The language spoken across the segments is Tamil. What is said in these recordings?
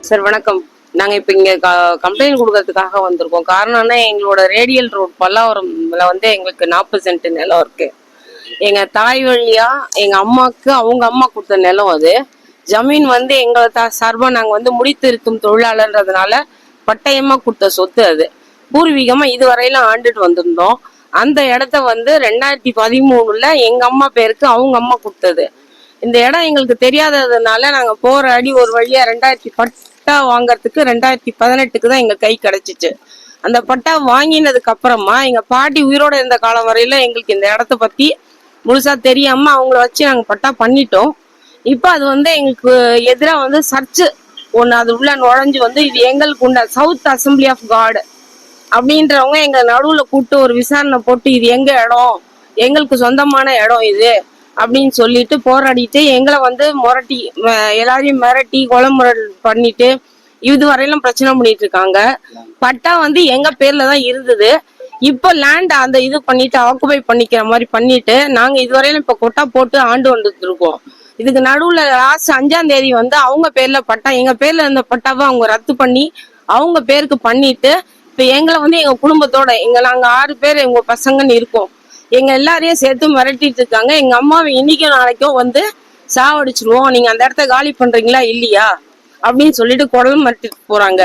சார் வணக்கம். நாங்க இப்ப இங்க கம்ப்ளைண்ட் கொடுக்கறதுக்காக வந்திருக்கோம். காரணம்னா எங்களோட ரேடியல் ரோட் பல்லாவரம்ல வந்து எங்களுக்கு 40 சென்ட் நிலம் இருக்கு. எங்க தாய் வழியா எங்க அம்மாக்கு அவங்க அம்மா கொடுத்த நிலம் அது. ஜமீன் வந்து எங்களை சார்பா நாங்க வந்து முடித்து இருக்கும் தொழிலாளர்ன்றதுனால பட்டயமா கொடுத்த சொத்து அது. பூர்வீகமா இதுவரையிலும் ஆண்டுட்டு வந்திருந்தோம். அந்த இடத்த வந்து 2013 எங்க அம்மா பேருக்கு அவங்க அம்மா கொடுத்தது. இந்த இடம் எங்களுக்கு தெரியாததுனால நாங்க போராடி ஒரு வழியா 2010 பட்டா வாங்கறதுக்கு 2018 தான் எங்க கை கிடைச்சிச்சு. அந்த பட்டா வாங்கினதுக்கு அப்புறமா எங்க பாட்டி உயிரோட இருந்த காலம் வரையில எங்களுக்கு இந்த இடத்த பத்தி முழுசா தெரியாம அவங்கள வச்சு நாங்க பட்டா பண்ணிட்டோம். இப்ப அது வந்து எங்களுக்கு எதிராக வந்து சர்ச்சு ஒண்ணு அது உள்ள நுழைஞ்சு வந்து இது எங்களுக்கு உண்ட சவுத் அசம்பிளி ஆஃப் காட் அப்படின்றவங்க எங்க நடுவுல கூப்பிட்டு ஒரு விசாரணை போட்டு இது எங்க இடம், எங்களுக்கு சொந்தமான இடம் இது அப்படின்னு சொல்லிட்டு போராடிட்டு எங்களை வந்து முரட்டி எல்லாரையும் மிரட்டி கொலை முரல் பண்ணிட்டு இதுவரையிலும் பிரச்சனை பண்ணிட்டு இருக்காங்க. பட்டா வந்து எங்க பேர்ல தான் இருந்தது. இப்ப லேண்ட் அந்த இது பண்ணிட்டு ஆக்குபை பண்ணிக்கிற மாதிரி பண்ணிட்டு நாங்க இதுவரையிலும் இப்ப கொட்டா போட்டு ஆண்டு வந்துட்டு இருக்கோம். இதுக்கு நடுவுல லாஸ்ட் 5ஆம் தேதி வந்து அவங்க பேர்ல பட்டா எங்க பேர்ல இருந்த பட்டாவை அவங்க ரத்து பண்ணி அவங்க பேருக்கு பண்ணிட்டு இப்ப எங்களை வந்து எங்க குடும்பத்தோட நாங்க 6 பேர் எங்க பசங்கன்னு இருக்கோம். எங்க எல்லாரையும் சேர்த்து மிரட்டிட்டு இருக்காங்க. எங்க அம்மாவை இன்னைக்கும் நாளைக்கும் வந்து சாவடிச்சிருவோம், நீங்க அந்த இடத்த காலி பண்றீங்களா இல்லையா அப்படின்னு சொல்லிட்டு குடல் மிரட்டிட்டு போறாங்க.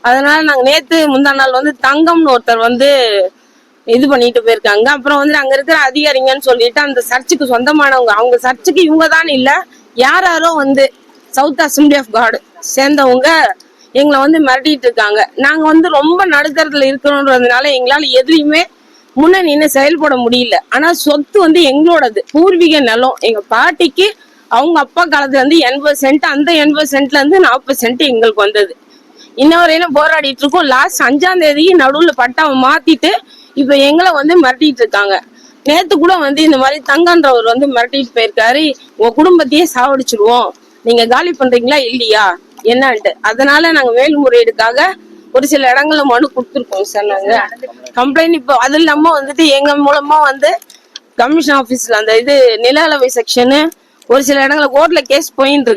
அதனால நாங்க நேத்து முந்தா நாள் வந்து தங்கம்னு ஒருத்தர் வந்து இது பண்ணிட்டு போயிருக்காங்க. அப்புறம் வந்து அங்க இருக்கிற அதிகாரிங்கன்னு சொல்லிட்டு அந்த சர்ச்சுக்கு சொந்தமானவங்க, அவங்க சர்ச்சுக்கு இவங்க தான் இல்ல யாரோ வந்து சவுத் அசம்பிளி ஆஃப் காட் சேர்ந்தவங்க எங்களை வந்து மிரட்டிட்டு இருக்காங்க. நாங்க வந்து ரொம்ப நடுத்தரத்துல இருக்கிறோன்றதுனால எங்களால எதுலையுமே முன்ன நின்று செயல்பட முடியல. ஆனா சொத்து வந்து எங்களோடது, பூர்வீக நிலம். எங்க பாட்டிக்கு அவங்க அப்பா காலத்துல வந்து 80 சென்ட், அந்த 80 சென்ட்ல இருந்து 40 சென்ட் எங்களுக்கு வந்தது. இன்ன வரையிலும் போராடிட்டு இருக்கோம். லாஸ்ட் 5ஆம் தேதி நடுவுல பட்டாவை மாத்திட்டு இப்ப எங்களை வந்து மிரட்டிட்டு இருக்காங்க. நேத்து கூட வந்து இந்த மாதிரி தங்கன்றவர் வந்து மிரட்டிட்டு போயிருக்காரு, உங்க குடும்பத்தையே சாவடிச்சிருவோம், நீங்க காலி பண்றீங்களா இல்லையா என்னன்ட்டு. அதனால நாங்க மேல்முறையீடுக்காக ஒரு சில இடங்கள்ல மனு கொடுத்துருக்கோம் சார். நாங்க கம்ப்ளைண்ட் இப்போ அது இல்லாம வந்துட்டு எங்க மூலமா வந்து கமிஷன் ஆபீஸ்ல அந்த இது நில அளவை செக்ஷனு ஒரு சில இடங்கள்ல கோர்ட்ல கேஸ் போயின்னு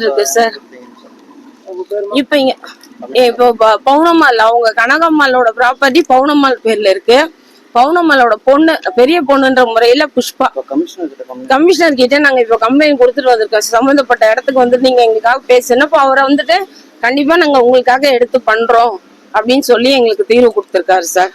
இருக்கு சார். இப்ப இங்க இப்போ பவுனம்மாள் அவங்க கனகம்மாளோட ப்ராப்பர்ட்டி பவுனம்மாள் பேர்ல இருக்கு. பவுனம்மாளோட பொண்ணு பெரிய பொண்ணுன்ற முறையில புஷ்பா கமிஷனர் கிட்ட நாங்க இப்ப கம்ப்ளைண்ட் கொடுத்துட்டு வந்திருக்கோம். சம்பந்தப்பட்ட இடத்துக்கு வந்துட்டு நீங்க எங்களுக்காக பேசணும், இப்ப அவரை வந்துட்டு கண்டிப்பா நாங்க உங்களுக்காக எடுத்து பண்றோம் அப்படின்னு சொல்லி எங்களுக்கு தீர்வு கொடுத்திருக்காரு சார்.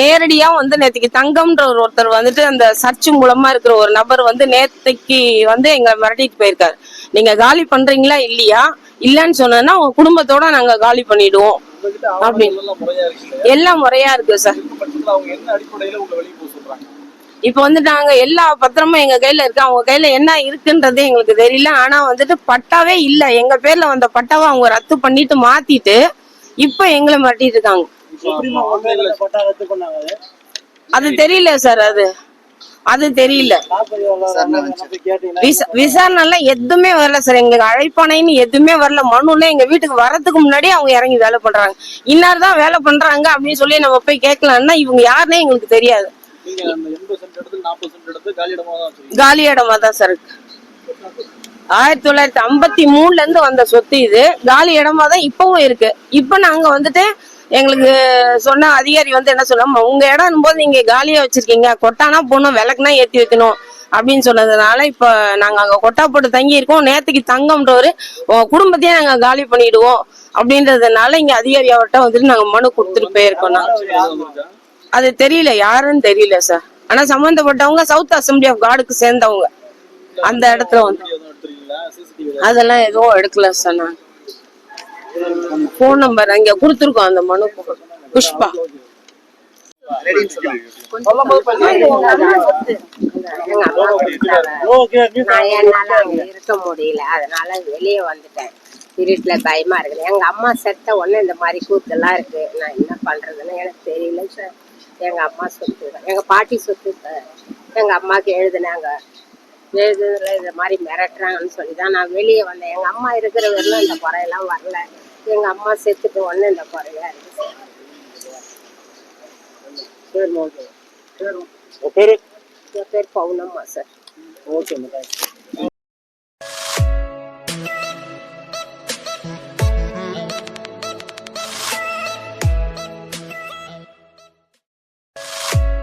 நேரடியா வந்து நேற்றுக்கு தங்கம்ன்ற ஒருத்தர் வந்துட்டு அந்த சர்ச் மூலமா இருக்கிற ஒரு நபர் வந்து நேற்றுக்கு வந்து எங்க மிரட்டிட்டு போயிருக்காரு, நீங்க காலி பண்றீங்களா இல்லையா, இல்லன்னு சொன்னா உங்க குடும்பத்தோட நாங்க காலி பண்ணிடுவோம் அப்படின்னு. எல்லாம் முறையா இருக்கு சார். இப்ப வந்து நாங்க எல்லா பத்திரமும் எங்க கையில இருக்கு, அவங்க கையில என்ன இருக்குன்றது எங்களுக்கு தெரியல. ஆனா வந்துட்டு பட்டாவே இல்ல, எங்க பேர்ல வந்த பட்டாவை அவங்க ரத்து பண்ணிட்டு மாத்திட்டு இப்ப எங்களை மாட்டிட்டு இருக்காங்க. அது தெரியல சார். அது தெரியல. விசாரணை எதுவுமே வரல சார். எங்களுக்கு அழைப்பானைன்னு எதுவுமே வரல. மனுல எங்க வீட்டுக்கு வர்றதுக்கு முன்னாடி அவங்க இறங்கி வேலை பண்றாங்க. இன்னார்தான் வேலை பண்றாங்க அப்படின்னு சொல்லி நம்ம போய் கேட்கலாம்னா இவங்க யாருன்னே எங்களுக்கு தெரியாது. காலி இடமா தான் சார் இருக்கு. 1953 இருந்து வந்த சொத்து இது. காலி இடமா தான் இப்பவும் இருக்கு. இப்ப நாங்க வந்துட்டு எங்களுக்கு சொன்ன அதிகாரி வந்து என்ன சொன்னோம், உங்க இடம் போது நீங்க காலியா வச்சிருக்கீங்க, கொட்டானா போகணும், விளக்குனா ஏத்தி வைக்கணும் அப்படின்னு சொன்னதுனால இப்ப நாங்க அங்க கொட்டா போட்டு தங்கி இருக்கோம். நேத்துக்கு தங்கம்ன்றவரு உங்க குடும்பத்தையே நாங்க காலி பண்ணிடுவோம் அப்படின்றதுனால இங்க அதிகாரி அவர்கிட்ட வந்துட்டு நாங்க மனு கொடுத்துட்டு போயிருக்கோம். அது தெரியல, யாருன்னு தெரியல சார். ஆனா சம்பந்தப்பட்டவங்க சவுத் அசம்பிளி ஆஃப் காடுக்கு சேர்ந்தவங்க அந்த இடத்துல வந்து அதெல்லாம் எதுவும் எடுக்கல சார். நான் போன் நம்பர் அங்க கொடுத்துருக்கோம் அந்த மனு. புஷ்பா இருக்க முடியல, அதனால வெளியே வந்துட்டேன். இருட்டுல பயமா இருக்குது. எங்க அம்மா செத்த உடனே இந்த மாதிரி கூத்தெல்லாம் இருக்கு. நான் என்ன பண்றதுன்னு எனக்கு தெரியல சார். எங்க அம்மா சொத்து, எங்க பாட்டி சொத்து சார். எங்க அம்மாக்கு எழுதுனாங்க, எழுதுல இந்த மாதிரி மிரட்டுறாங்கன்னு சொல்லிதான் நான் வெளியே வந்தேன். எங்க அம்மா இருக்கிற வரலும் இந்த குறையெல்லாம் வரல. எங்க அம்மா செத்துட்டு உடனே இந்த குறையா இருக்கு சார். என் பேர் பவுனம்மா சார்.